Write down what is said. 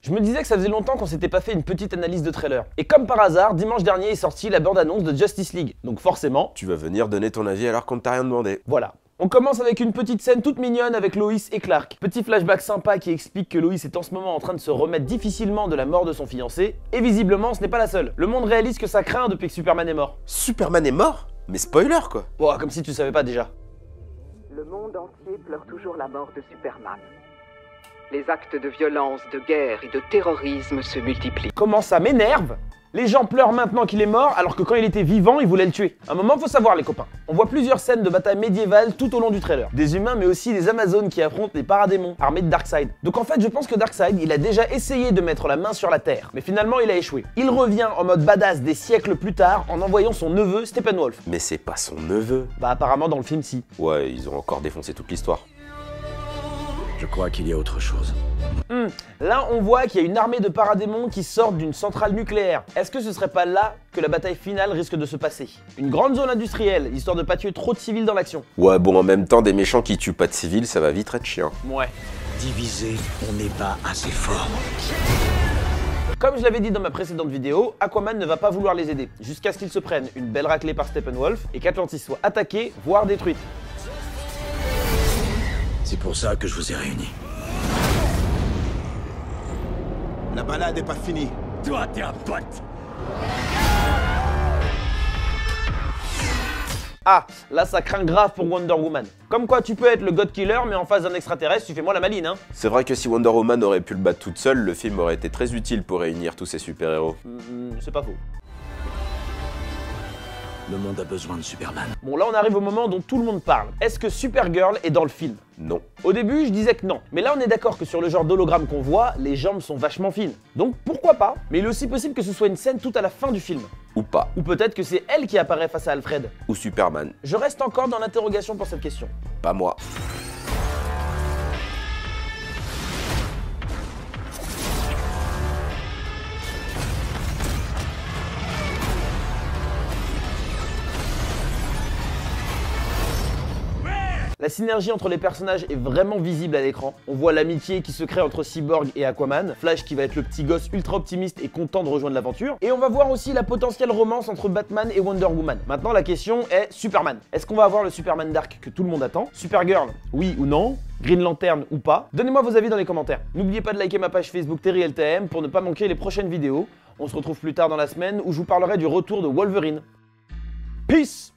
Je me disais que ça faisait longtemps qu'on s'était pas fait une petite analyse de trailer. Et comme par hasard, dimanche dernier est sortie la bande-annonce de Justice League. Donc forcément... Tu vas venir donner ton avis alors qu'on ne t'a rien demandé. Voilà. On commence avec une petite scène toute mignonne avec Lois et Clark. Petit flashback sympa qui explique que Lois est en ce moment en train de se remettre difficilement de la mort de son fiancé. Et visiblement, ce n'est pas la seule. Le monde réalise que ça craint depuis que Superman est mort. Superman est mort? Mais spoiler quoi. Bon, comme si tu savais pas déjà. Le monde entier pleure toujours la mort de Superman. Les actes de violence, de guerre et de terrorisme se multiplient. Comment ça m'énerve? Les gens pleurent maintenant qu'il est mort alors que quand il était vivant, ils voulaient le tuer. Un moment, faut savoir les copains. On voit plusieurs scènes de bataille médiévale tout au long du trailer. Des humains mais aussi des Amazones qui affrontent les paradémons armés de Darkseid. Donc en fait, je pense que Darkseid, il a déjà essayé de mettre la main sur la Terre. Mais finalement, il a échoué. Il revient en mode badass des siècles plus tard en envoyant son neveu Steppenwolf. Mais c'est pas son neveu. Bah apparemment dans le film si. Ouais, ils ont encore défoncé toute l'histoire. Je crois qu'il y a autre chose. Là, on voit qu'il y a une armée de paradémons qui sortent d'une centrale nucléaire. Est-ce que ce serait pas là que la bataille finale risque de se passer? Une grande zone industrielle, histoire de pas tuer trop de civils dans l'action. Ouais, bon, en même temps, des méchants qui tuent pas de civils, ça va vite être chiant. Ouais. Divisé, on n'est pas assez fort. Comme je l'avais dit dans ma précédente vidéo, Aquaman ne va pas vouloir les aider, jusqu'à ce qu'ils se prennent une belle raclée par Steppenwolf et qu'Atlantis soit attaquée, voire détruite. C'est pour ça que je vous ai réunis. La balade est pas finie. Toi, t'es un pote. Ah, là ça craint grave pour Wonder Woman. Comme quoi tu peux être le God Killer mais en face d'un extraterrestre, tu fais moi la maline hein. C'est vrai que si Wonder Woman aurait pu le battre toute seule, le film aurait été très utile pour réunir tous ces super-héros. C'est pas faux. Le monde a besoin de Superman. Bon là on arrive au moment dont tout le monde parle. Est-ce que Supergirl est dans le film? Non. Au début je disais que non, mais là on est d'accord que sur le genre d'hologramme qu'on voit, les jambes sont vachement fines. Donc pourquoi pas? Mais il est aussi possible que ce soit une scène tout à la fin du film. Ou pas. Ou peut-être que c'est elle qui apparaît face à Alfred. Ou Superman. Je reste encore dans l'interrogation pour cette question. Pas moi. La synergie entre les personnages est vraiment visible à l'écran. On voit l'amitié qui se crée entre Cyborg et Aquaman, Flash qui va être le petit gosse ultra optimiste et content de rejoindre l'aventure, et on va voir aussi la potentielle romance entre Batman et Wonder Woman. Maintenant la question est Superman. Est-ce qu'on va avoir le Superman Dark que tout le monde attend? Supergirl, oui ou non? Green Lantern ou pas? Donnez-moi vos avis dans les commentaires. N'oubliez pas de liker ma page Facebook TerryLTM pour ne pas manquer les prochaines vidéos. On se retrouve plus tard dans la semaine où je vous parlerai du retour de Wolverine. Peace!